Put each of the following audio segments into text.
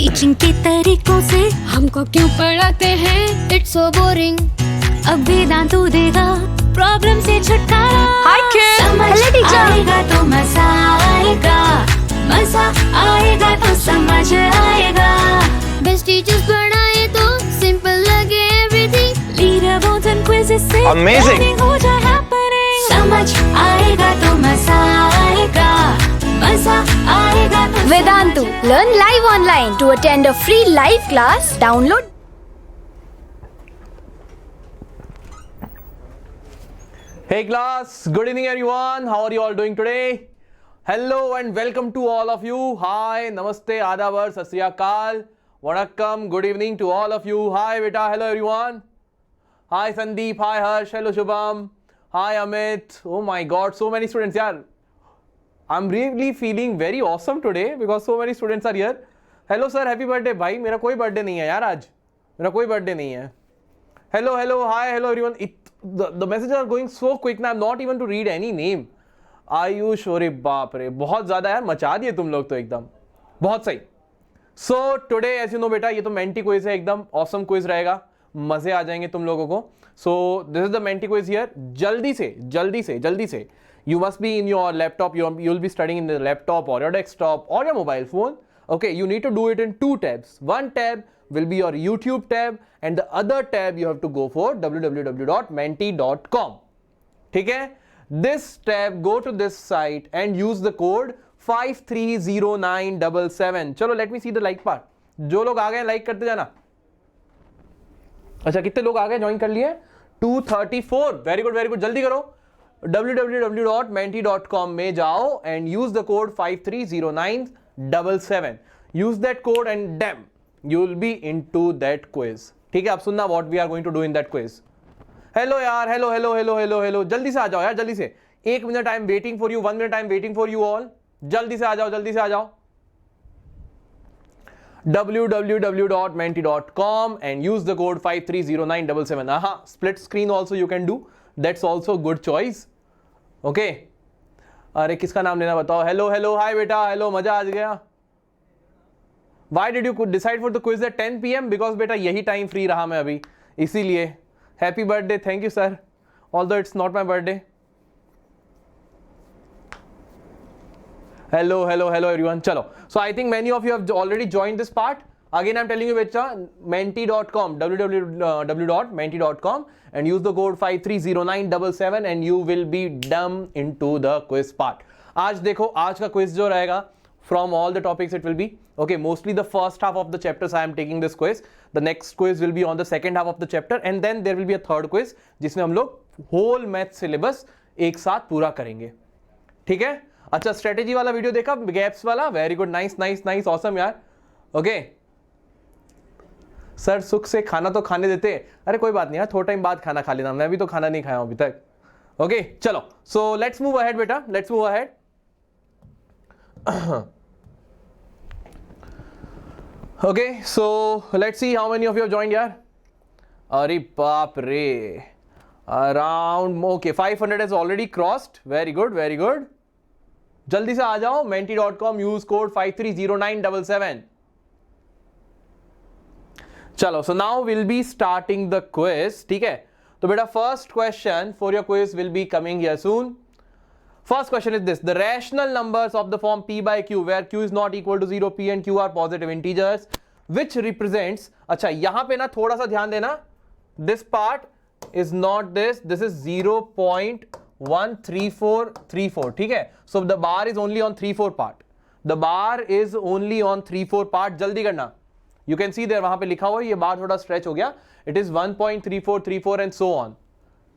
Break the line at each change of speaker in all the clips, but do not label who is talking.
Teaching के तरीकों से हमको क्यों पढ़ाते हैं, इट्स सो बोरिंग। अब वेदांतु देगा प्रॉब्लम से छुटकारा।
हाय किड,
समझ आएगा तो मजा आएगा, मजा आएगा तो समझ आएगा। बेस्ट टीचर्स बनाए तो सिंपल लगे एवरीथिंग। लीडरबोर्ड एंड क्विज़ेस से
Amazing.
हो जाए हैपनिंग। समझ आएगा तो मजा आएगा, मजा आएगा तो
Vedantu. Learn live online. To attend a free live class, download.
Hey class, good evening everyone. How are you all doing today? Hello and welcome to all of you. Hi, namaste, adabar, sat sri akal, vanakkam, good evening to all of you. Hi beta, hello everyone. Hi Sandeep, hi Harsh, hello Shubham. Hi Amit. Oh my god, so many students, yaar. I'm really feeling very awesome today because so many students are here. Hello sir, happy birthday. भाई मेरा कोई birthday नहीं है यार, आज मेरा कोई birthday नहीं है. Hello, hello, hi, hello everyone. The messages are going so quick now. I'm not even to read any name. Ayush, अरे बाप रे, बहुत ज्यादा यार, मचा दिए तुम लोग तो एकदम, बहुत सही. So today as you know बेटा, ये तो मेंटी क्विज है, एकदम awesome क्विज रहेगा, मजे आ जाएंगे तुम लोगों को. So this is the Menti quiz here. जल्दी से you must be in your laptop. You'll be studying in the laptop or your desktop or your mobile phone. Okay, you need to do it in two tabs. One tab will be your YouTube tab and the other tab you have to go for www.menti.com. ठीक है? This tab, go to this site and use the code 530977. चलो, let me see the like part. जो लोग आ गए like करते जाना. अच्छा, कितने लोग आ गए, ज्वाइन कर लिए? 234. वेरी गुड, जल्दी करो. www.menti.com में जाओ and use the code 530977. use that code and damn you will be into that quiz. ठीक है, अब सुनना what we are going to do in that quiz. Hello यार, हेलो, जल्दी से आ जाओ यार, जल्दी से. 1 minute I am waiting for you, 1 minute I am waiting for you all. जल्दी से आ जाओ. www.menti.com and use the code 530977. Aha, split screen also you can do. That's also good choice. Okay. अरे किसका नाम लेना बताओ. हेलो, हाय बेटा, hello, मजा आ गया. Why did you decide for the quiz at 10 PM? Because बेटा यही टाइम फ्री रहा मैं अभी, इसीलिए. Happy birthday, thank you sir, although it's not my birthday. Hello everyone. चलो, so I think many of you have already joined this part. Again I'm telling you बेटा, menti.com, www.menti.com and use the code 530977 and you will be done into the quiz part. आज देखो, आज का quiz जो रहेगा, from all the topics it will be, okay, mostly the first half of the chapters I am taking this quiz. The next quiz will be on the second half of the chapter and then there will be a third quiz जिसमें हम लोग whole math syllabus एक साथ पूरा करेंगे. ठीक है? अच्छा, स्ट्रेटेजी वाला वीडियो देखा, गैप्स वाला? वेरी गुड, नाइस, ऑसम यार. ओके सर, सुख से खाना तो खाने देते. अरे कोई बात नहीं यार, थोड़ा टाइम बाद खाना खा लेना, मैं भी तो खाना नहीं खाया हूं अभी तक. ओके, चलो, सो लेट्स मूव अहेड बेटा, let's move ahead. Okay, so let's see how many of you have joined यार. अरे बाप रे, around, okay, 500 has already crossed. Very good. जल्दी से आ जाओ. menti.com, use code 530977. चलो, so now will be starting the quiz. ठीक है, तो बेटा first question for your quiz will be coming here soon. First question is this: the rational numbers of the form p by q where q is not equal to 0, p and q are positive integers which represents. अच्छा, यहां पे ना थोड़ा सा ध्यान देना, this part is not this is 0.13434. ठीक है, so the bar is only on 3-4 part. The bar is only on 3-4 part. जल्दी करना. You can see there, वहां पे लिखा हुआ है, ये बार थोड़ा स्ट्रेच हो गया. It is 1.3434 and so on.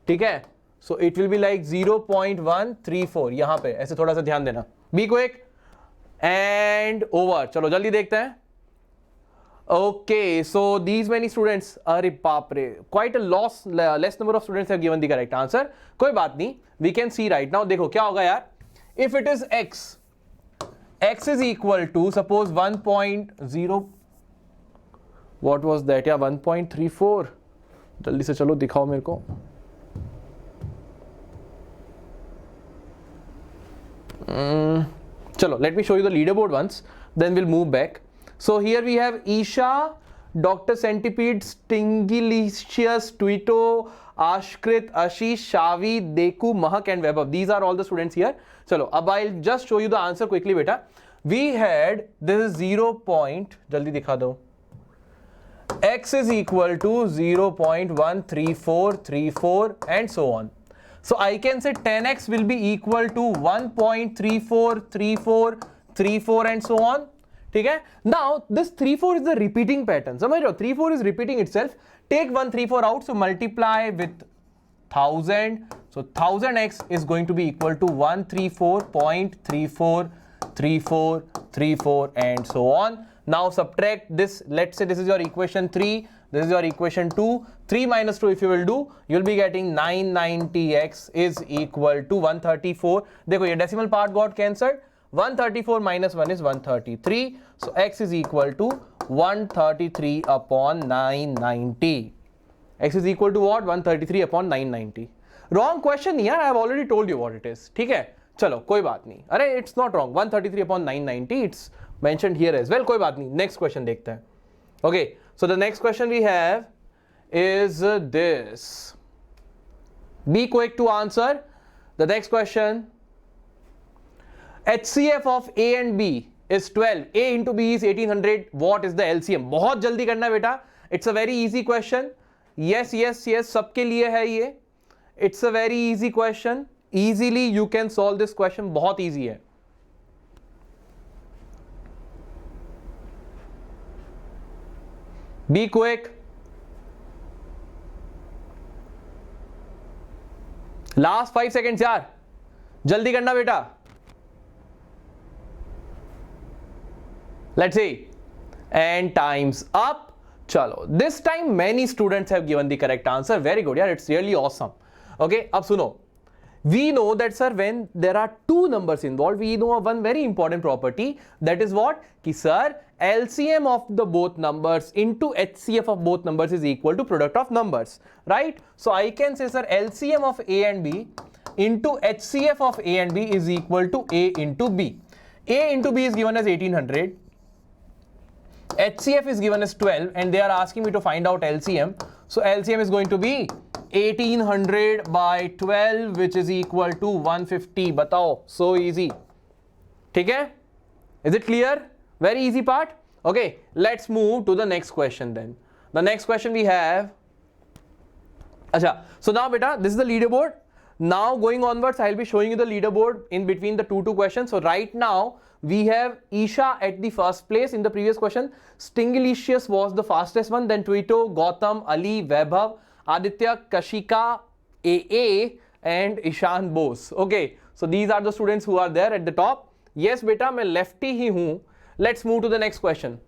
ठीक है, so it will be like 0.134. यहां पे ऐसे थोड़ा सा ध्यान देना. Be quick and over. चलो जल्दी देखते हैं. Okay, so these many students, अरे बाप रे, quite a less number of students have given the correct answer. कोई बात नहीं, we can see right now. देखो क्या होगा यार, if it is x is equal to suppose 1.0, what was that? या 1.34. जल्दी से चलो दिखाओ मेरे को. चलो, let me show you the leaderboard once, then we'll move back. So here we have Isha, Dr. Centipede, Stingilicious, Tuito, Ashkrit, Ashish, Shavi, Deku, Mahak and Webab. These are all the students here. Chalo, ab I'll just show you the answer quickly beta. We had, this is 0. Jaldi dikha do. X is equal to 0.13434 and so on. So I can say 10x will be equal to 1.343434 and so on. Okay? Now this 34 is the repeating pattern. समझ रहे हो? 34 is repeating itself. Take 134 out, so multiply with 1000. So 1000x is going to be equal to 134.343434 and so on. Now subtract this. Let's say this is your equation 3. This is your equation 2. 3 minus 2 if you will do, you will be getting 990x is equal to 134. देखो ये decimal part got cancelled. 134 minus 1 is 133. So x is equal to 133 upon 990. X is equal to what? 133 upon 990. Wrong question यार, I have already told you what it is. ठीक है? चलो कोई बात नहीं. अरे it's not wrong. 133 upon 990. It's mentioned here as well. कोई बात नहीं. Next question देखते हैं. Okay. So the next question we have is this. Be quick to answer. The next question. HCF of A and B is 12. A into B is 1800. What is the LCM? बहुत जल्दी करना बेटा. It's a very easy question. Yes, yes, yes. सबके लिए है ये. It's a very easy question. Easily you can solve this question. बहुत easy है. Be quick. Last 5 seconds यार. जल्दी करना बेटा. Let's see. And time's up. Chalo. This time many students have given the correct answer. Very good. Yeah, it's really awesome. Okay. Ab suno. We know that sir, when there are two numbers involved, we know one very important property. That is what? Ki sir, LCM of the both numbers into HCF of both numbers is equal to product of numbers. Right? So I can say sir, LCM of A and B into HCF of A and B is equal to A into B. A into B is given as 1800. HCF is given as 12 and they are asking me to find out LCM. So LCM is going to be 1800 by 12 which is equal to 150. Batao. So easy. ठीक है? Is it clear? Very easy part. Okay. Let's move to the next question then. The next question we have. Acha. So now beta, this is the leaderboard. Now going onwards, I'll be showing you the leaderboard in between the two questions. So right now, we have Isha at the first place in the previous question. Stingilicious was the fastest one. Then Tuito, Gautam, Ali, Vaibhav, Aditya, Kashika, AA and Ishan Bose. Okay. So these are the students who are there at the top. Yes, beta, मैं lefty ही हूँ. Let's move to the next question.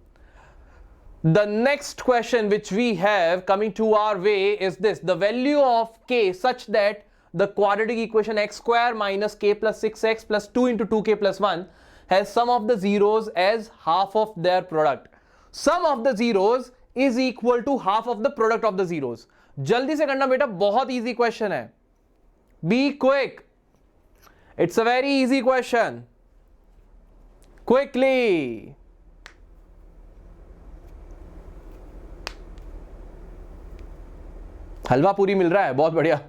The next question which we have coming to our way is this. The value of k such that the quadratic equation x square minus k plus 6x plus 2 into 2k plus 1 has sum of the zeros as half of their product. Sum of the zeros is equal to half of the product of the zeros. जल्दी से करना बेटा, बहुत easy question है. Be quick. It's a very easy question. Quickly. हलवा पूरी मिल रहा है, बहुत बढ़िया.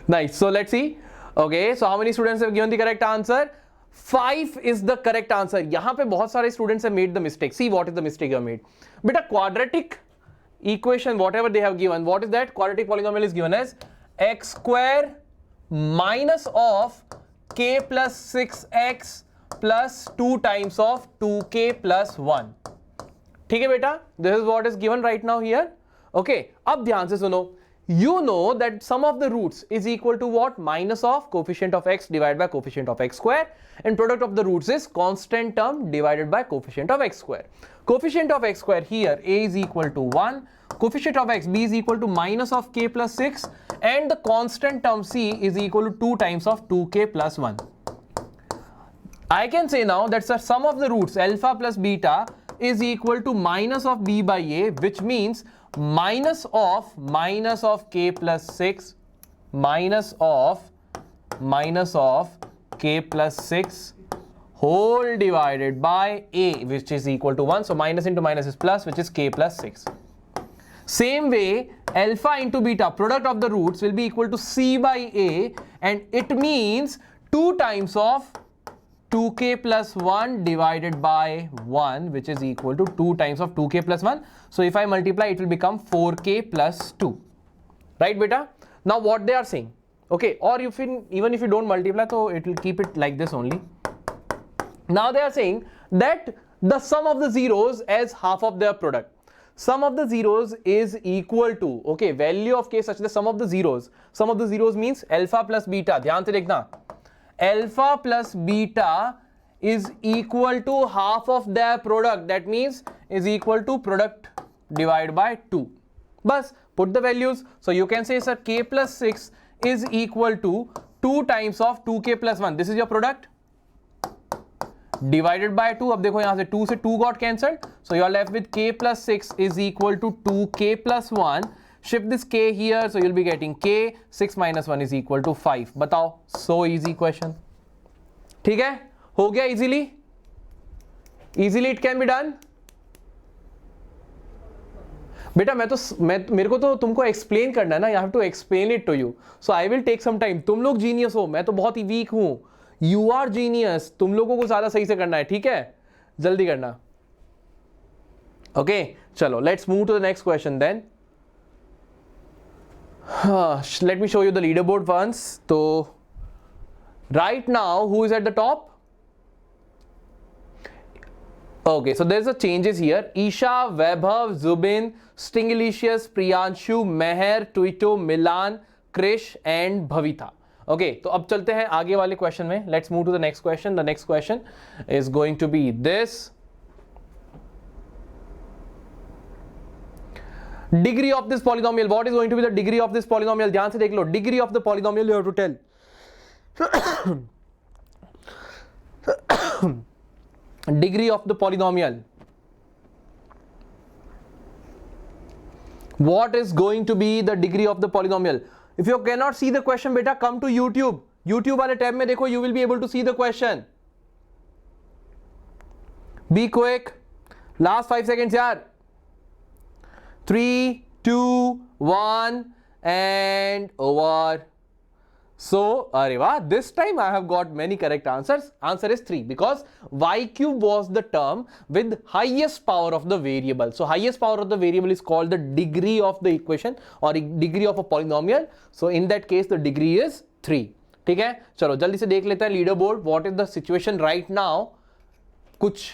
Nice. So let's see. Okay. So how many students have given the correct answer? 5 is the correct answer. यहाँ पे बहुत सारे students have made the mistake. See what is the mistake you have made. बेटा quadratic equation whatever they have given. What is that? Quadratic polynomial is given as x square minus of k plus 6x plus 2 times of 2k plus 1. ठीक है बेटा? This is what is given right now here. Okay. अब ध्यान से सुनो. You know that sum of the roots is equal to what? Minus of coefficient of x divided by coefficient of x square, and product of the roots is constant term divided by coefficient of x square. Coefficient of x square here a is equal to 1, coefficient of x b is equal to minus of k plus 6, and the constant term c is equal to 2 times of 2k plus 1. I can say now that the sum of the roots alpha plus beta is equal to minus of b by a, which means minus of k plus 6 minus of k plus 6 whole divided by a, which is equal to 1. So minus into minus is plus, which is k plus 6. Same way, alpha into beta, product of the roots, will be equal to c by a, and it means 2 times of 2k plus 1 divided by 1, which is equal to 2 times of 2k plus 1. So if I multiply, it will become 4k plus 2. Right, beta? Now what they are saying, okay, or even if you don't multiply, so it will keep it like this only. Now they are saying that the sum of the zeros as half of their product. Sum of the zeros is equal to, okay, value of k such that sum of the zeros means alpha plus beta. ध्यान से देखना, alpha plus beta is equal to half of their product. That means is equal to product divided by 2. Bas, put the values. So you can say, sir, k plus 6 is equal to 2 times of 2k plus 1. This is your product divided by 2. अब देखो यहाँ से 2 से 2 got cancelled. So you are left with k plus 6 is equal to 2k plus 1. Shift this k here, so you'll be getting k. 6 minus 1 is equal to 5. बताओ, so easy question. ठीक है, हो गया easily? Easily it can be done. बेटा मेरे को तो तुमको एक्सप्लेन करना है ना. I have to explain it to you, so I will take some time. तुम लोग जीनियस हो, मैं तो बहुत ही वीक हूं. You are genius. तुम लोगों को ज्यादा सही से करना है, ठीक है? जल्दी करना. ओके, चलो let's move to the next question then. Let me show you the leader board once. तो right now who is at the top? Okay, so there's a changes here. Isha, Vaibhav, Zubin, Stinglicious, Priyanshu, Meher, Tuito, Milan, Krish and Bhavita. Okay, तो अब चलते हैं आगे वाले question में. Let's move to the next question. The next question is going to be this. Degree of this polynomial. What is going to be the degree of this polynomial? ध्यान से देख लो. Degree of the polynomial you have to tell. Degree of the polynomial. What is going to be the degree of the polynomial? If you cannot see the question, beta, come to YouTube. YouTube वाले tab में देखो, you will be able to see the question. Be quick. Last 5 seconds यार. 3, 2, 1 and over. So, अरे वाह, this time I have got many correct answers. Answer is 3 because y cube was the term with highest power of the variable. So, highest power of the variable is called the degree of the equation or degree of a polynomial. So, in that case, the degree is 3. ठीक है, चलो जल्दी से देख लेते हैं leader board. What is the situation right now? कुछ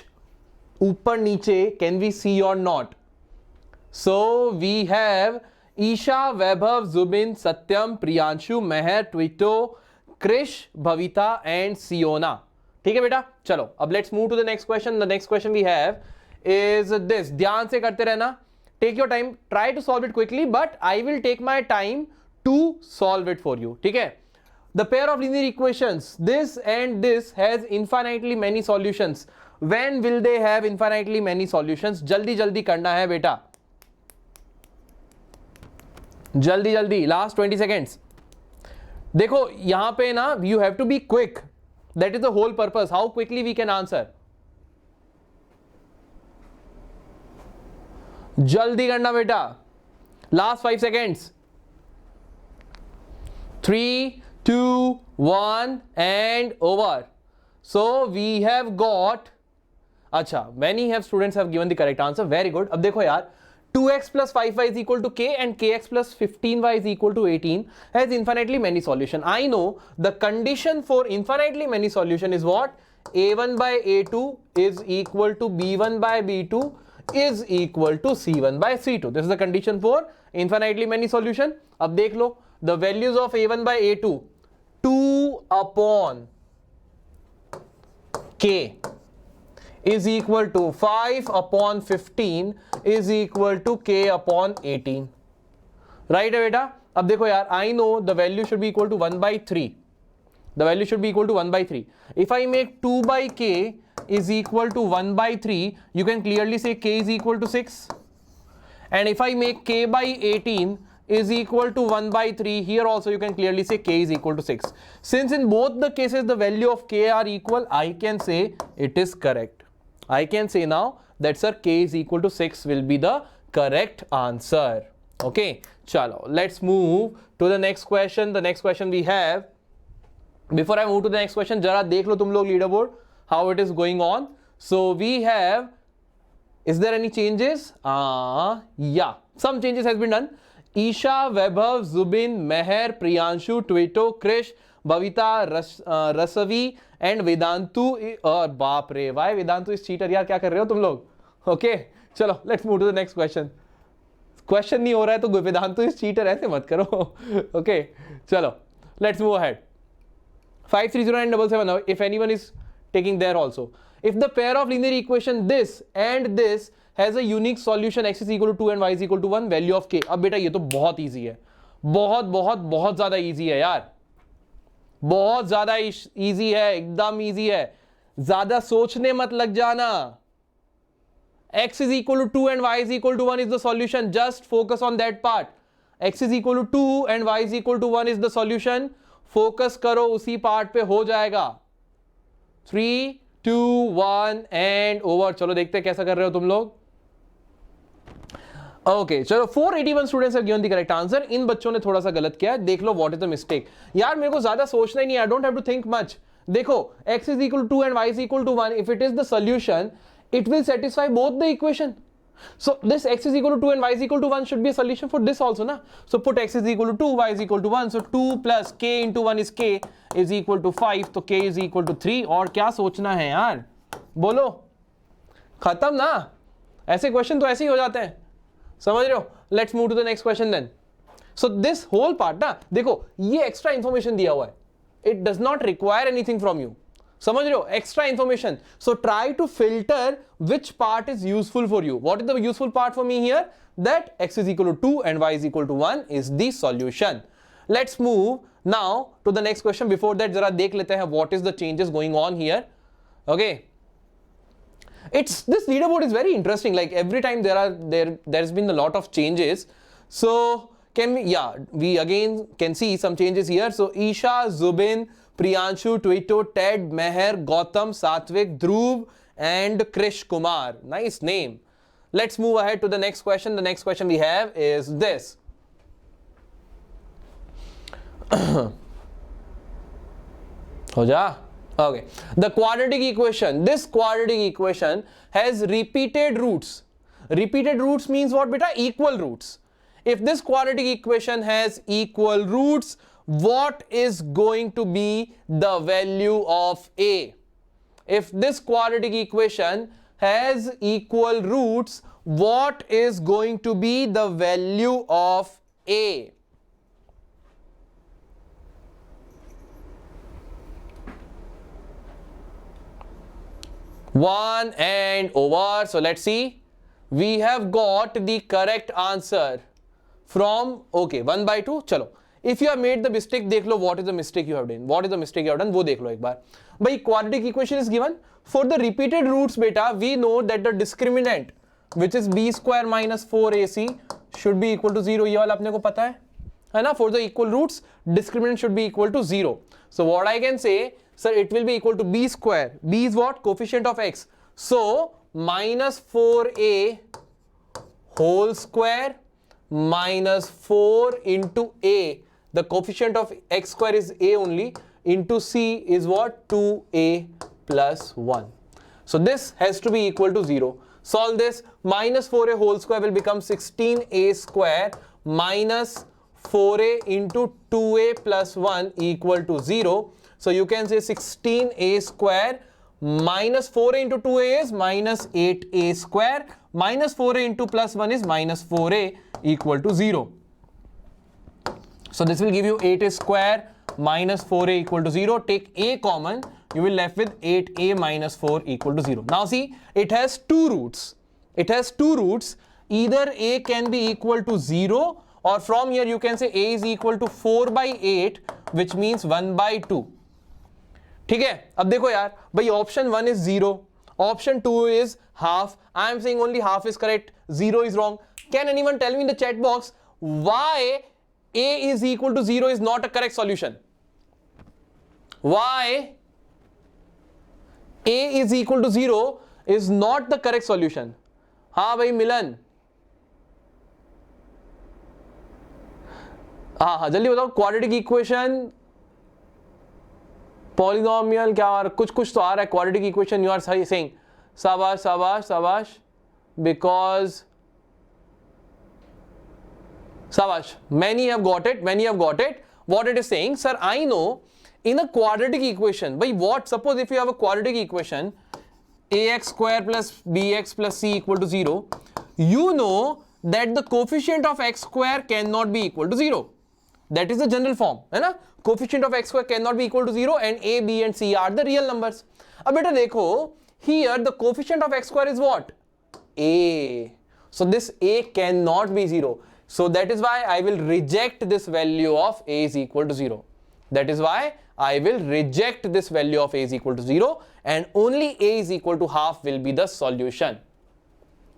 ऊपर नीचे can we see or not? So, we have Isha, वैभव, जुबिन, सत्यम, प्रियांशु, मेहर, ट्विटो, क्रिश, भविता एंड सियोना. ठीक है बेटा, चलो अब let's move to the next question. The next question we have is this. ध्यान से करते रहना. Take your time, try to solve it quickly, but I will take my time to solve it for you. ठीक है, the pair of linear equations this and this has infinitely many solutions. When will they have infinitely many solutions? जल्दी जल्दी करना है बेटा, जल्दी जल्दी. Last 20 seconds. देखो यहां पे ना, you have to be quick. That is the whole purpose, how quickly we can answer. जल्दी करना बेटा. Last 5 seconds. 3, 2, 1 and over. So we have got, अच्छा, many have students have given the correct answer. Very good. अब देखो यार, 2x plus 5y is equal to k and kx plus 15y is equal to 18 has infinitely many solution. I know the condition for infinitely many solution is what? a1 by a2 is equal to b1 by b2 is equal to c1 by c2. This is the condition for infinitely many solution. अब देख लो, the values of a1 by a2, 2 upon k is equal to 5 upon 15 is equal to k upon 18. Right है बेटा? अब देखो यार, I know the value should be equal to 1 by 3. The value should be equal to 1 by 3. If I make 2 by k is equal to 1 by 3, you can clearly say k is equal to 6. And if I make k by 18 is equal to 1 by 3. Here also you can clearly say k is equal to 6. Since in both the cases the value of k are equal, I can say it is correct. I can say now that sir k is equal to 6 will be the correct answer. Okay, chalo, let's move to the next question. The next question we have, before I move to the next question, jara dekh lo tum log leaderboard how it is going on. So we have, is there any changes? Yeah, some changes has been done. Isha, Vaibhav, Zubin, Meher, Priyanshu, Twito, Krish, Bhavita, Rasavi and Vedantu. और बाप रे, why Vedantu is cheater यार, क्या कर रहे हो तुम लोग? Okay, चलो let's move to the next question. Question नहीं हो रहा है तो Vedantu is cheater ऐसे मत करो. Okay, चलो let's move ahead. 530977. If anyone is taking there also. If the pair of linear equation this and this has a unique solution x is equal to 2 and y is equal to 1, value of k. अब बेटा ये तो बहुत easy है, बहुत ज़्यादा easy है यार, बहुत ज़्यादा easy है, एकदम easy है, ज़्यादा सोचने मत लग जाना. x is equal to 2 and y is equal to 1 is the solution. Just focus on that part. x is equal to 2 and y is equal to 1 is the solution. Focus करो उसी part पे, हो जाएगा. 3, 2, 1 and over. चलो देखते हैं कैसा कर रहे हो तुम लोग. ओके चलो, 481 students have given the correct answer. इन बच्चों ने थोड़ा सा गलत किया है, देख लो व्हाट इज द मिस्टेक. यार मेरे को ज्यादा सोचना ही नहीं है, I don't have to think much. देखो x is equal to 2 and y is equal to 1, if it is the solution it will satisfy both the equation. So this x is equal to 2 and y is equal to 1 should be a solution for this also na. So put x is equal to 2, y is equal to 1, so 2 plus k into 1 is k is equal to 5, तो k is equal to 3. और क्या सोचना है यार, बोलो, खत्म ना. ऐसे क्वेश्चन तो ऐसे ही हो जाते हैं, समझ रहे हो. Let's move to the next question then. So this whole part ना, देखो ये एक्स्ट्रा इंफॉर्मेशन दिया हुआ है, it does not require anything from you, समझ रहे हो, extra information. So try to filter which part is useful for you. What is the useful part for me here? That x is equal to 2 and y is equal to 1 is the solution. Let's move now to the next question. Before that जरा देख लेते हैं what is the changes going on here. Okay, this leaderboard is very interesting. Like every time there's been a lot of changes. So can we again can see some changes here. So Isha, Zubin, Priyanshu, Twito, Ted, Meher, Gautam, Satvik, Dhruv and Krish Kumar. Nice name. Let's move ahead to the next question. The next question we have is this. हो जा. Okay, the quadratic equation, this quadratic equation has repeated roots. Repeated roots means what beta? Equal roots. If this quadratic equation has equal roots, what is going to be the value of a? If this quadratic equation has equal roots, what is going to be the value of a? One and over. So let's see. We have got the correct answer from, okay, 1 by 2. Chalo. If you have made the mistake, dekh lo what is the mistake you have done. What is the mistake you have done? वो देख लो एक बार. By quadratic equation is given. For the repeated roots beta, we know that the discriminant, which is b square minus 4ac, should be equal to 0. ये वाला अपने को पता है ना? For the equal roots, discriminant should be equal to 0. So what I can say, sir, it will be equal to b square. B is what? Coefficient of x. So minus 4a whole square minus 4 into a. The coefficient of x square is a only, into c is what? 2a plus 1. So this has to be equal to 0. Solve this. Minus 4a whole square will become 16a square minus 4a into 2a plus 1 equal to 0. So you can say 16a square minus 4a into 2a is minus 8a square minus 4a into plus 1 is minus 4a equal to 0. So this will give you 8a square minus 4a equal to 0. Take a common, you will left with 8a minus 4 equal to 0. Now see, it has two roots. It has two roots. Either a can be equal to 0, or from here you can say a is equal to 4 by 8, which means 1 by 2. ठीक है, अब देखो यार भाई, option 1 is 0, option 2 is half. I am saying only half is correct, 0 is wrong. Can anyone tell me in the chat box why A is equal to 0 is not a correct solution. Why A is equal to 0 is not the correct solution. हाँ भाई मिलन, हाँ जल्दी बताओ. Quadratic equation, polynomial, क्या कुछ कुछ तो आ रहा है. Quadratic equation you are saying. शाबाश शाबाश शाबाश. बिकॉज शाबाश, many have got it, many have got it. What it is saying, sir, I know in a quadratic equation, by what, suppose if you have a quadratic equation, ax square plus bx plus c equal to 0, you know that the coefficient of x square cannot be equal to 0. That is the general form, है ना. Coefficient of x square cannot be equal to 0 and a, b and c are the real numbers. अब बेटा देखो, here the coefficient of x square is what? A. So this a cannot be 0. So that is why I will reject this value of a is equal to 0. That is why I will reject this value of a is equal to 0 and only a is equal to half will be the solution.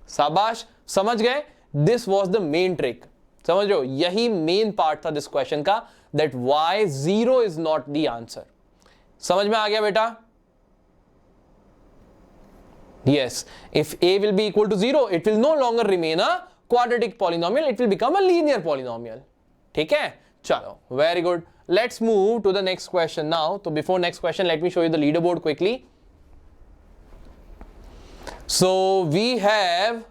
शाबाश, समझ गए? This was the main trick. समझ लो, यही main part था this question का, that why 0 is not the answer. समझ में आ गया बेटा? Yes, if a will be equal to 0, it will no longer remain a quadratic polynomial, it will become a linear polynomial. ठीक है? चलो, very good. Let's move to the next question now. So before next question, let me show you the leaderboard quickly. So we have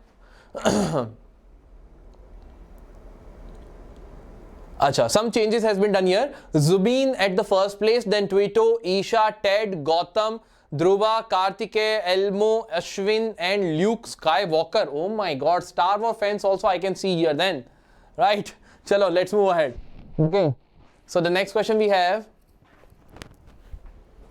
Acha, some changes has been done here. Zubin at the first place, then Twito, Isha, Ted, Gautam, Dhruva, Kartikeya, Elmo, Ashwin and Luke Skywalker. Oh my god, Star Wars fans also I can see here then. Right? Chalo, let's move ahead. Okay. So the next question we have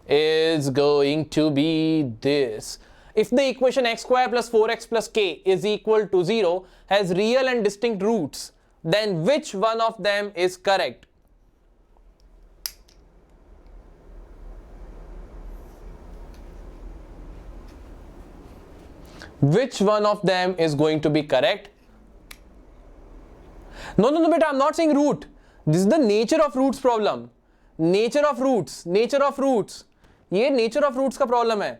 is going to be this. If the equation x square plus 4x plus k is equal to 0 has real and distinct roots, then which one of them is correct? Which one of them is going to be correct? No, beta, I'm not saying root. This is the nature of roots problem. Nature of roots. ये nature of roots का problem है.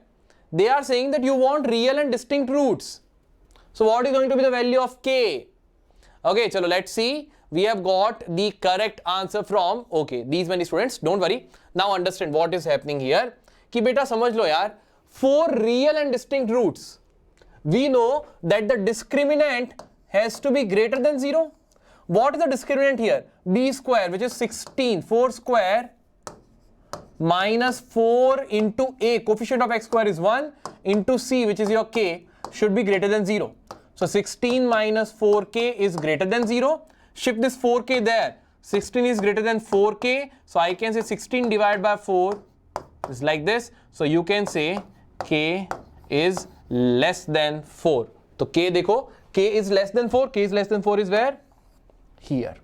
They are saying that you want real and distinct roots. So what is going to be the value of k? Okay, chalo, let's see. We have got the correct answer from, okay, these many students, don't worry. Now understand what is happening here. कि बेटा समझ लो यार, 4 real and distinct roots. We know that the discriminant has to be greater than 0. What is the discriminant here? B square, which is 16, 4 square minus 4 into a, coefficient of x square is 1, into c, which is your k, should be greater than 0. So 16 minus 4k is greater than 0. Shift this 4k there. 16 is greater than 4k. So I can say 16 divided by 4 is like this. So you can say k is less than 4. So k dekho, k is less than 4. K is less than 4 is where? Here.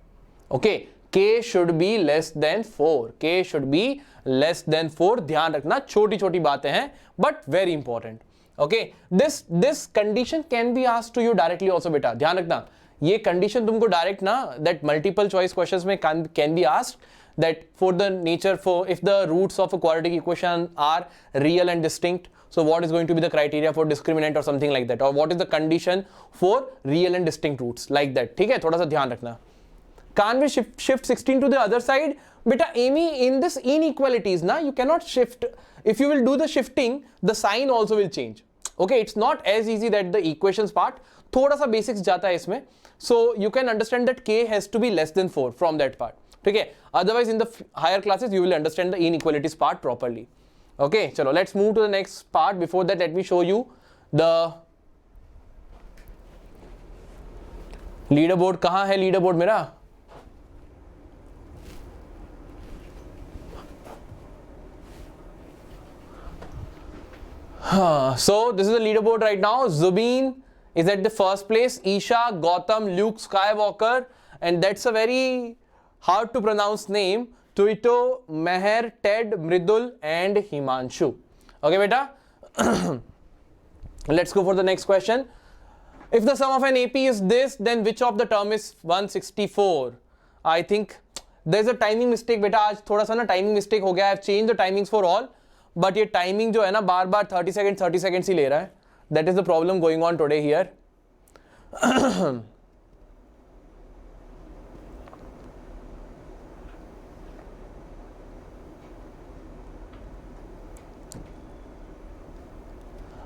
Okay. K should be less than 4. K should be less than 4. ध्यान रखना, छोटी छोटी बातें हैं, but very important. Okay. This condition can be asked to you directly also, बेटा. ध्यान रखना, ये condition तुमको direct ना, that multiple choice questions में can be asked, that for the nature, for if the roots of a quadratic equation are real and distinct, so what is going to be the criteria for discriminant or something like that, or what is the condition for real and distinct roots, like that. ठीक है, थोड़ा सा ध्यान रखना. Can't we shift 16 to the other side? Beta, Amy, in this inequalities, na, you cannot shift. If you will do the shifting, the sign also will change. Okay, it's not as easy that the equations part, thoda sa basics jata hai isme. So you can understand that k has to be less than 4 from that part. Okay, otherwise in the higher classes, you will understand the inequalities part properly. Okay, chalo, let's move to the next part. Before that, let me show you the leaderboard. Kahan hai leaderboard mera? So this is the leaderboard right now. Zubin is at the first place. Isha, Gautam, Luke Skywalker, and that's a very hard to pronounce name. Tuito, Meher, Ted, Mridul, and Himanshu. Okay, beta. Let's go for the next question. If the sum of an AP is this, then which of the term is 164? I think there's a timing mistake बेटा, आज थोड़ा सा ना timing mistake हो गया. I've changed the timings for all, but ये timing जो है ना बार बार 30 seconds ही ले रहा है. That is the problem going on today here.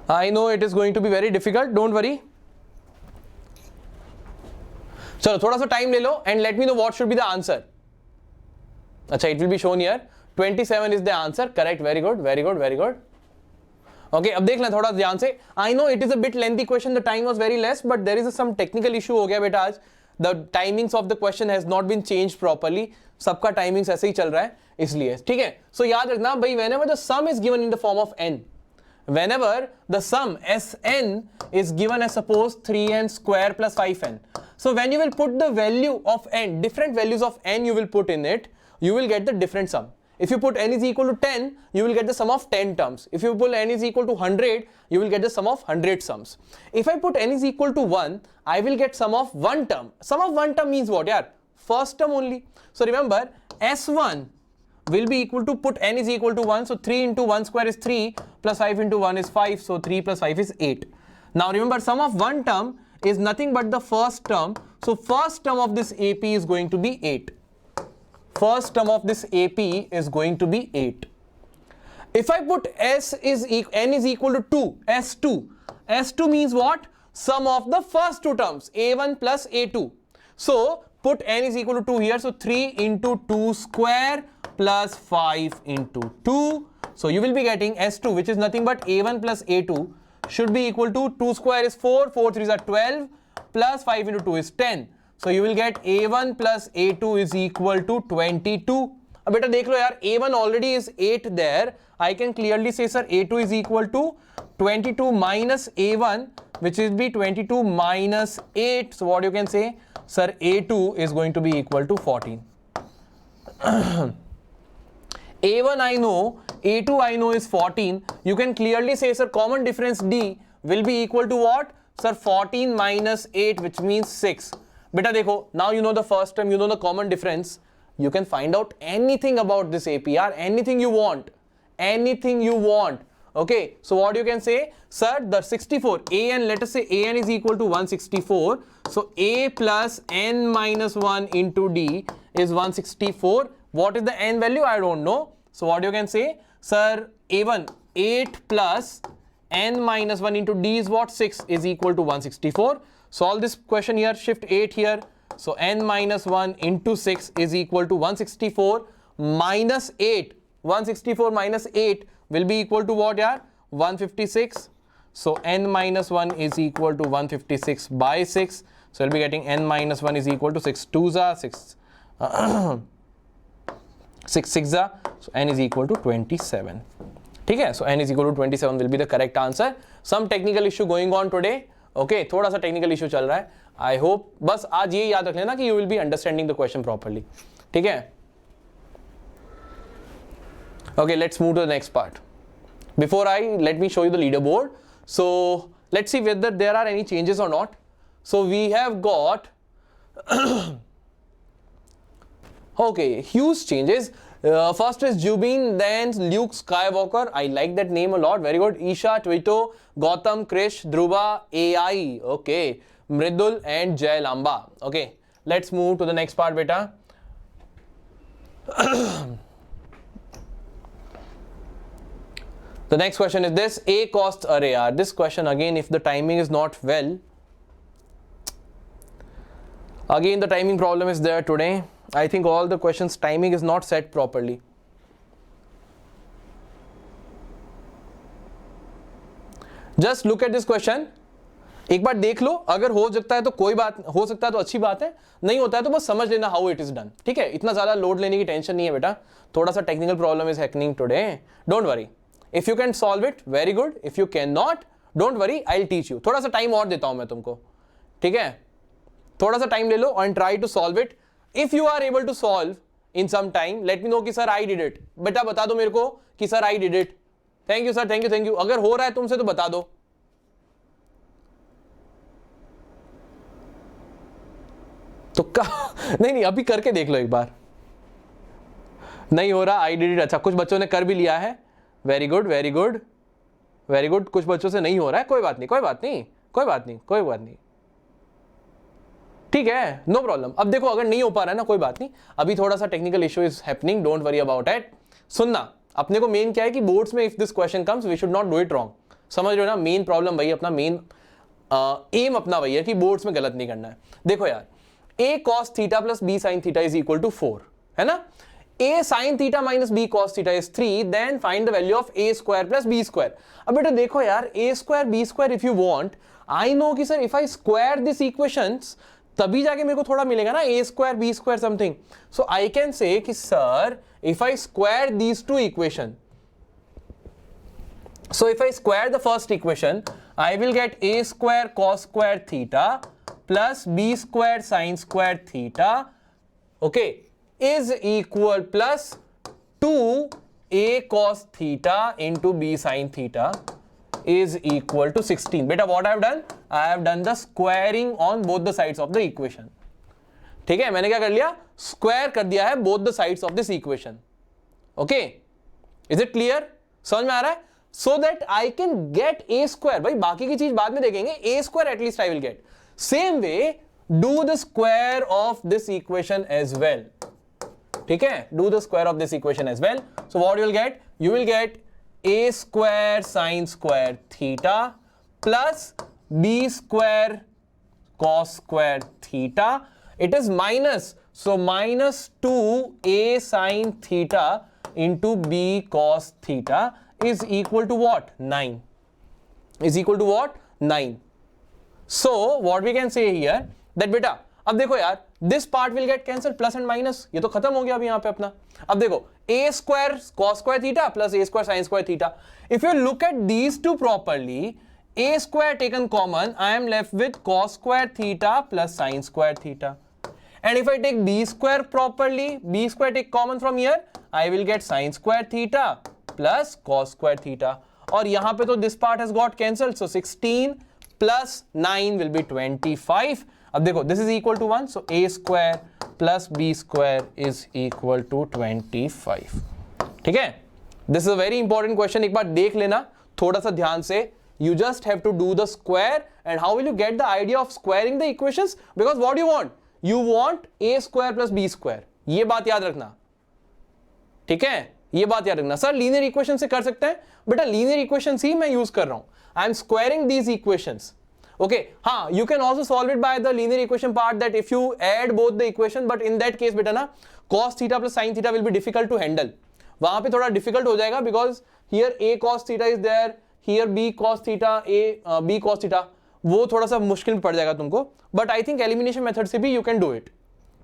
I know it is going to be very difficult, don't worry. चलो थोड़ा सा टाइम ले लो and let me know what should be the answer. अच्छा, it will be shown here. 27 is the answer. Correct. Very good. Very good. Very good. Okay, अब देख लें थोड़ा ध्यान से. I know it is a bit lengthy question. The time was very less, but there is some technical issue हो गया बेटा आज. The timings of the question has not been changed properly. सबका timings ऐसे ही चल रहा है इसलिए. ठीक है. So याद रखना भाई, whenever the sum is given in the form of n, whenever the sum Sn is given as suppose 3n square plus 5n. So when you will put the value of n, different values of n you will put in it, you will get the different sum. If you put n is equal to 10, you will get the sum of 10 terms. If you put n is equal to 100, you will get the sum of 100 sums. If I put n is equal to 1, I will get sum of 1 term. Sum of 1 term means what? Yeah, first term only. So remember, S1 will be equal to, put n is equal to 1, so 3 into 1 square is 3, plus 5 into 1 is 5, so 3 plus 5 is 8. Now remember, sum of 1 term is nothing but the first term, so first term of this AP is going to be 8. First term of this AP is going to be 8. If I put n is equal to 2, S2 means what? Sum of the first two terms, A1 plus A2. So put n is equal to 2 here, so 3 into 2 square plus 5 into 2. So you will be getting S2, which is nothing but A1 plus A2 should be equal to 2 square is 4, 4 3s are 12, plus 5 into 2 is 10. So you will get A1 plus A2 is equal to 22. अब बेटा देख लो यार, A1 already is 8 there. I can clearly say sir A2 is equal to 22 minus A1, which is be 22 minus 8. So what you can say, sir, A2 is going to be equal to 14. A1 I know, A2 I know is 14. You can clearly say, sir, common difference D will be equal to what? Sir, 14 minus 8, which means 6. Beta dekho, now you know the first term, you know the common difference. You can find out anything about this APR, anything you want. Anything you want. Okay, so what you can say, sir, the 64, AN, let us say AN is equal to 164. So A plus N minus 1 into D is 164. What is the N value? I don't know. So what you can say, sir, A1, 8 plus N minus 1 into D is what? 6 is equal to 164. Solve this question here, shift 8 here. So N minus 1 into 6 is equal to 164 minus 8. 164 minus 8 will be equal to what, yeah? 156. So N minus 1 is equal to 156 by 6. So we'll be getting N minus 1 is equal to 6 2s are 6. 6 6s are, so N is equal to 27. Okay, so N is equal to 27 will be the correct answer. Some technical issue going on today. Okay, थोड़ा सा technical issue चल रहा है. I hope बस आज ये याद रख लेना कि you will be understanding the question properly. ठीक है? Okay, let's move to the next part. Before let me show you the leaderboard. So let's see whether there are any changes or not. So we have got okay, huge changes. First is Jubin, then Luke Skywalker. I like that name a lot. Very good. Isha, Twito, Gautam, Krish, Dhruva, AI. Okay. Mridul and Jay Lamba. Okay. Let's move to the next part, beta. The next question is this. A cost array. This question again, if the timing is not well. Again, the timing problem is there today. I think all the questions timing is not set properly. Just look at this question. एक बार देख लो, अगर हो सकता है तो कोई बात, हो सकता है तो अच्छी बात है, नहीं होता है तो बस समझ लेना how it is done. ठीक है, इतना ज़्यादा लोड लेने की टेंशन नहीं है बेटा. थोड़ा सा technical problem is happening today. Don't worry. If you can solve it, very good. If you cannot, don't worry. I'll teach you. थोड़ा सा टाइम और देता हूँ मैं तुमको. ठीक है, थोड़ा सा टाइम ले लो and try to solve it. If you are able to solve in some time, let me know कि सर I did it. बेटा बता दो मेरे को कि sir I did it. Thank you sir, thank you, thank you. अगर हो रहा है तुमसे तो बता दो. तुक्का नहीं, अभी करके देख लो एक बार। नहीं हो रहा, आई डिड इट। अच्छा, कुछ बच्चों ने कर भी लिया है, very good very good very good. कुछ बच्चों से नहीं हो रहा है, कोई बात नहीं कोई बात नहीं कोई बात नहीं कोई बात नहीं, ठीक है, नो प्रॉब्लम। अब देखो, अगर नहीं हो पा रहा है ना, कोई बात नहीं, अभी थोड़ा सा technical issue is happening, don't worry about it. सुनना, अपने को मेन क्या है कि बोर्ड्स में if this question comes we should not do it wrong, समझ रहे हो ना। मेन प्रॉब्लम वही, अपना मेन एम अपना वही है कि बोर्ड्स में गलत नहीं करना है। देखो यार, a cos theta plus b sin theta is equal to 4, है ना। a sin theta minus b cos theta is 3, then find the value of a square plus b square. अब बेटा देखो यार, a square b square if you want, I know कि sir if I square this equations तभी जाके मेरे को थोड़ा मिलेगा ना, a square b square something. So I can से कि sir if I square these two equation, so if I square the first equation, I will get a square cos square theta plus b square sin square theta, okay, is equal plus 2a cos theta into b sin theta is equal to 16. Beta, what I have done? I have done the squaring on both the sides of the equation. ठीक है, मैंने क्या कर लिया, square कर दिया है both the sides of this equation. Okay, is it clear? समझ में आ रहा है? So that I can get a square, भाई बाकी की चीज बाद में देखेंगे, a square at least I will get. Same way, do the square of this equation as well. ठीक है, do the square of this equation as well. So what you will get? You will get a square sin square theta plus b square cos square theta. It is minus, so minus 2a sin theta into b cos theta is equal to what? 9. Is equal to what? 9. So what we can say here that beta, अब देखो यार, this part will get cancelled, plus and minus, ये तो खत्म हो गया अभी यहाँ पे अपना। अब देखो, a square cos square theta plus a square sin square theta. If you look at these two properly, a square taken common, I am left with cos square theta plus sin square theta. And if I take b square properly, b square take common from here, I will get sin square theta plus cos square theta. और यहां पे तो this part has got cancelled, so 16 plus 9 will be 25. अब देखो, this is equal to 1, so a square plus b square is equal to 25. ठीक है, this is a very important question, एक बार देख लेना थोड़ा सा ध्यान से। You just have to do the square, and how will you get the idea of squaring the equations? Because what do you want? You want a square plus b square. ये बात याद रखना, ठीक है, ये बात याद रखना। सर लीनियर इक्वेशन से कर सकते हैं, बेटा लीनियर इक्वेशंस ही मैं यूज कर रहा हूं, I am squaring these equations. Okay, हाँ, you can also solve it by the linear equation part, that if you add both the equation, but in that case बेटा ना, cos theta plus sin theta will be difficult to handle, वहां पे थोड़ा difficult हो जाएगा, because here a cos theta is there, here b cos theta, b cos theta, वो थोड़ा सा मुश्किल पड़ जाएगा तुमको, but I think elimination method से भी you can do it.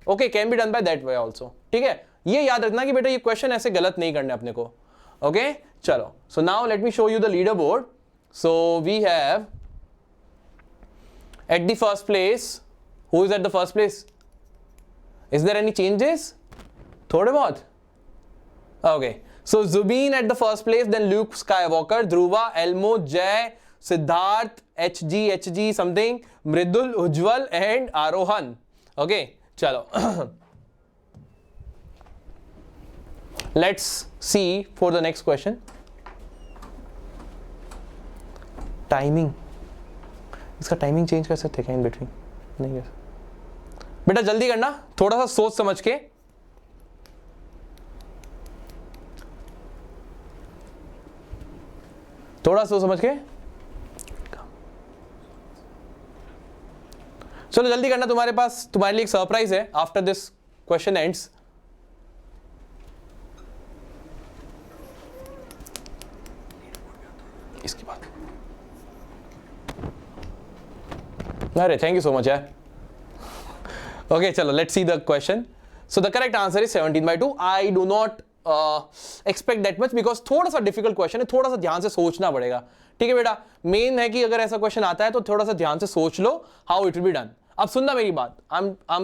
Okay, can be done by that way also, ठीक है। ये याद रखना कि बेटा ये क्वेश्चन ऐसे गलत नहीं करने अपने को। ओके, चलो, so now let me show you the leader board. So we have at the first place, who is at the first place? Is there any changes? थोड़े बहुत। Okay, so Zubin at the first place, then Luke Skywalker, Dhruva, Elmo, Jay, Siddharth, H G something, Mridul, Ujjwal and Arohan. Okay, चलो let's see for the next question. Timing, इसका timing change कर सकते क्या in between? नहीं कर, बेटा जल्दी करना, थोड़ा सा सोच समझ के। थोड़ा सोच समझ के, चलो जल्दी करना, तुम्हारे पास तुम्हारे लिए एक सरप्राइज है आफ्टर दिस क्वेश्चन एंड्स। इसके बाद, अरे थैंक यू सो मच यार। ओके, चलो let's see the question. So the correct answer is 17/2। I do not expect that much, because थोड़ा सा डिफिकल्ट क्वेश्चन है, थोड़ा सा ध्यान से सोचना पड़ेगा, ठीक है बेटा। मेन है कि अगर ऐसा क्वेश्चन आता है तो थोड़ा सा ध्यान से सोच लो how it will be done. अब सुनना मेरी बात,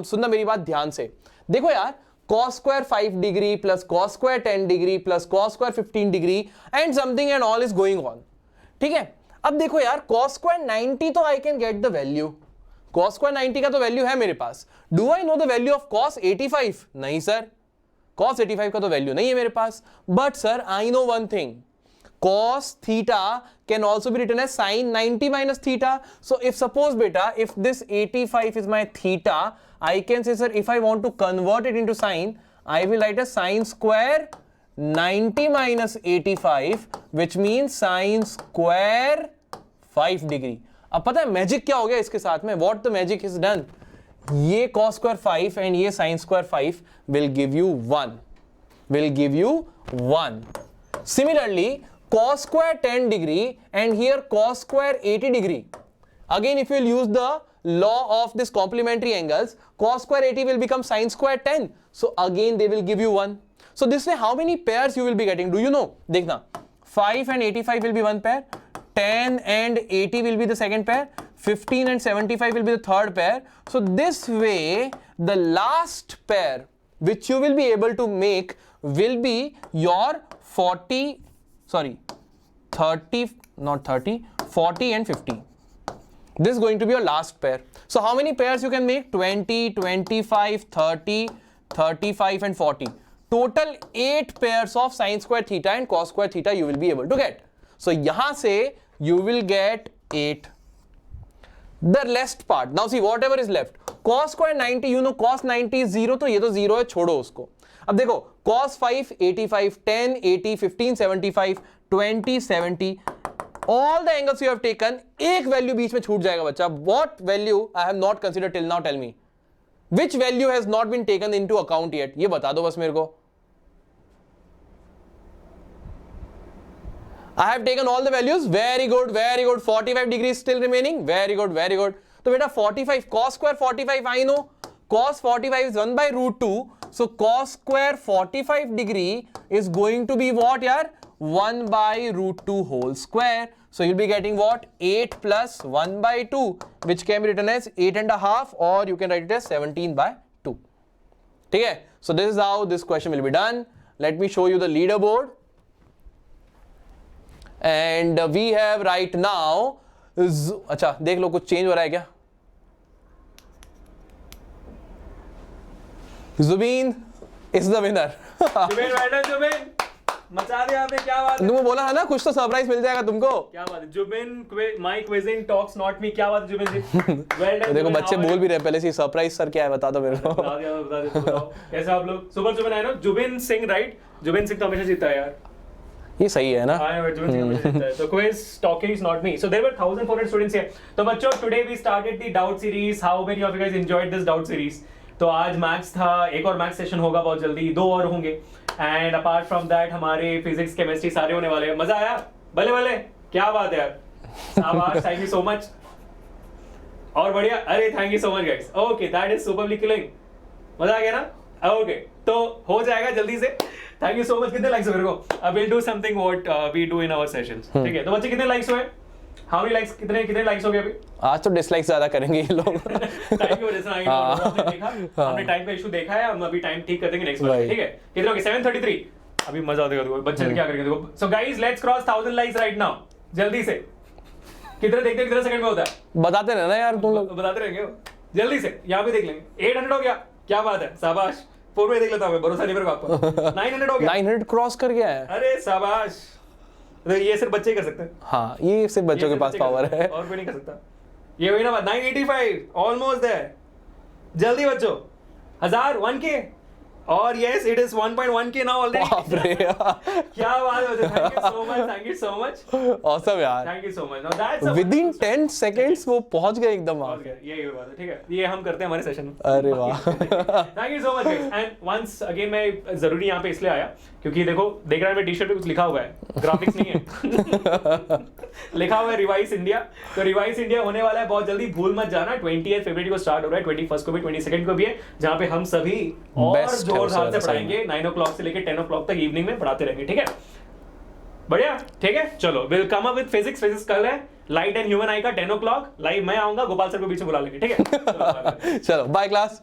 सुनना मेरी बात ध्यान से। देखो यार, cos square 5 degree plus cos square 10 degree plus cos square 15 degree and something and all is going on, ठीक है। अब देखो यार, cos स्क्वायर 90 तो I can get the value, cos square 90 का तो वैल्यू है मेरे पास. Do I know the value of cos 85? नहीं सर, cos 85 का तो वैल्यू नहीं है मेरे पास. But sir, I know one thing. Cos theta can also be written as sin 90 minus theta. So if suppose beta, if this 85 is my theta, I can say sir, if I want to convert it into sin, I will write as sin square 90 minus 85, which means sin square 5 degree. अब पता है magic क्या हो गया इसके साथ में? What the magic is done? ये cos square 5 and ये sin square 5 will give you 1. Will give you 1. Similarly, cos square 10 degree and here cos square 80 degree. Again, if you will use the law of this complementary angles, cos square 80 will become sin square 10. So again they will give you 1. So this way how many pairs you will be getting? Do you know? देखना, 5 and 85 will be one pair, 10 and 80 will be the second pair, 15 and 75 will be the third pair. So this way the last pair which you will be able to make will be your 40 and 50. This is going to be your last pair. So how many pairs you can make? 20, 25, 30, 35 and 40. Total 8 pairs of sin square theta and cos square theta you will be able to get. So यहाँ से you will get 8. The last part. Now see whatever is left. Cos square 90, you know cos 90 is 0, तो ये तो 0 है, छोड़ो उसको. अब देखो cos 5 85, 10 80, 15 75, 20 70, all the angles you have taken, एक वैल्यू बीच में छूट जाएगा बच्चा. What value I have not considered till now? Tell me. Which value has not been taken into account yet? ये बता दो बस मेरे को. I have taken all the values. Very good, very good. 45 degrees still remaining. Very good, very good. तो बेटा 45 cos square 45 I know. Cos 45 is 1 by root 2. So cos square 45 degree is going to be what yaar? 1 by root 2 whole square. So you'll be getting what? 8 plus 1 by 2, which can be written as 8.5, or you can write it as 17 by 2. Okay? So this is how this question will be done. Let me show you the leaderboard. And we have right now, अच्छा देख लो कुछ change हो रहा है क्या? Zubin is the winner.
Zubin मचा दिया आपने, क्या बात है?
तुमको बोला है ना कुछ तो सरप्राइज मिल जाएगा तुमको. क्या
बात है Zubin, my quizzing talks not me. क्या बात है जुबिन जी? Well done.
देखो बच्चे बोल भी रहे पहले से सरप्राइज सर क्या है बता दो मेरे को.
बता दो कैसे आप लोग सुपर जुबिन आए ना? जुबिन सिंह राइट? जुबिन सिंह तो हमेशा जीता है यार.
ये सही है ना?
हाँ जुबिन सिंह हमेशा जीता है. So quiz talking is not me. So there were 1400 students here. तो बच्चों today we started the doubt series. How many of you guys enjoyed this doubt series? तो आज मैथ्स था, एक और मैथ्स सेशन होगा बहुत जल्दी, 2 और होंगे. एंड अपार्ट फ्रॉम दैट हमारे फिजिक्स केमिस्ट्री सारे होने वाले हैं. मजा आया? भले भले, क्या बात है यार. शाबाश, थैंक यू सो मच. और बढ़िया, अरे thank you so much guys. Okay that is superly killing. मजा आ गया ना? ओके तो हो जाएगा जल्दी से. Thank you so much. कितने लाइक्स हुए मेरे को? I will do something what we do in our sessions. ठीक है तो बच्चे कितने लाइक्स हुए? हाउ मेनी लाइक्स, कितने लाइक्स हो गए अभी?
आज तो डिसलाइक्स ज्यादा करेंगे ये लोग.
टाइम की वजह से हमने देखा, हमने टाइम का इशू देखा है. हम अभी टाइम ठीक कर देंगे नेक्स्ट बार. ठीक है कितने हो गए? 7:33. अभी मजा आएगा देखो बच्चे क्या करेंगे देखो. So guys let's cross 1000 likes right now. जल्दी से. कितने देखते कितने सेकंड में होता है? बताते रहना यार तुम लोग. बताते रहेंगे जल्दी से. यहाँ पे देख लेंगे. 800 हो गया. क्या बात है, शाबाश. 4 में देख लेता हूं, भरोसा नहीं मेरे को आपको. 900 हो गया. 900
क्रॉस कर गया है.
अरे शाबाश. ये सिर्फ बच्चे ही कर सकते हैं.
हाँ ये सिर्फ बच्चों के पास पावर है,
और कोई नहीं कर सकता. ये वही ना बात. 985 ऑलमोस्ट देयर. जल्दी बच्चों. 1000 1k और yes it is 1.1k now already.
बाप रे
क्या बात है. Thank you so much, thank you so much.
Awesome यार,
thank you so much. Now that's
within 10 seconds वो पहुंच गए एकदम.
पहुंच गए. ये बात है. ठीक है ये हम करते हैं हमारे सेशन में.
अरे वाह.
Thank you so much guys. And once again मैं जरूरी यहाँ पे इसलिए आया क्योंकि देखो देख रहा है मैं टी-शर्ट पे कुछ लिखा हुआ है, ग्राफिक्स नहीं है. लिखा हुआ है रिवाइज इंडिया. तो रिवाइज इंडिया होने वाला है बहुत जल्दी, भूल मत जाना. 28 फरवरी को स्टार्ट हो रहा है, 21 को भी 22 को भी है, जहाँ पे हम सभी और जोरदार से पढ़ाएंगे. 9 o'clock से लेकर 10 o'clock तक इवनिंग में पढ़ाते रहेंगे. ठीक है बढ़िया. ठीक है चलो will come up with physics कल है. लाइट एंड ह्यूमन आई का 10 o'clock लाइव मैं आऊंगा. गोपाल सर को बीच में बुला लेंगे. ठीक है चलो बाय क्लास.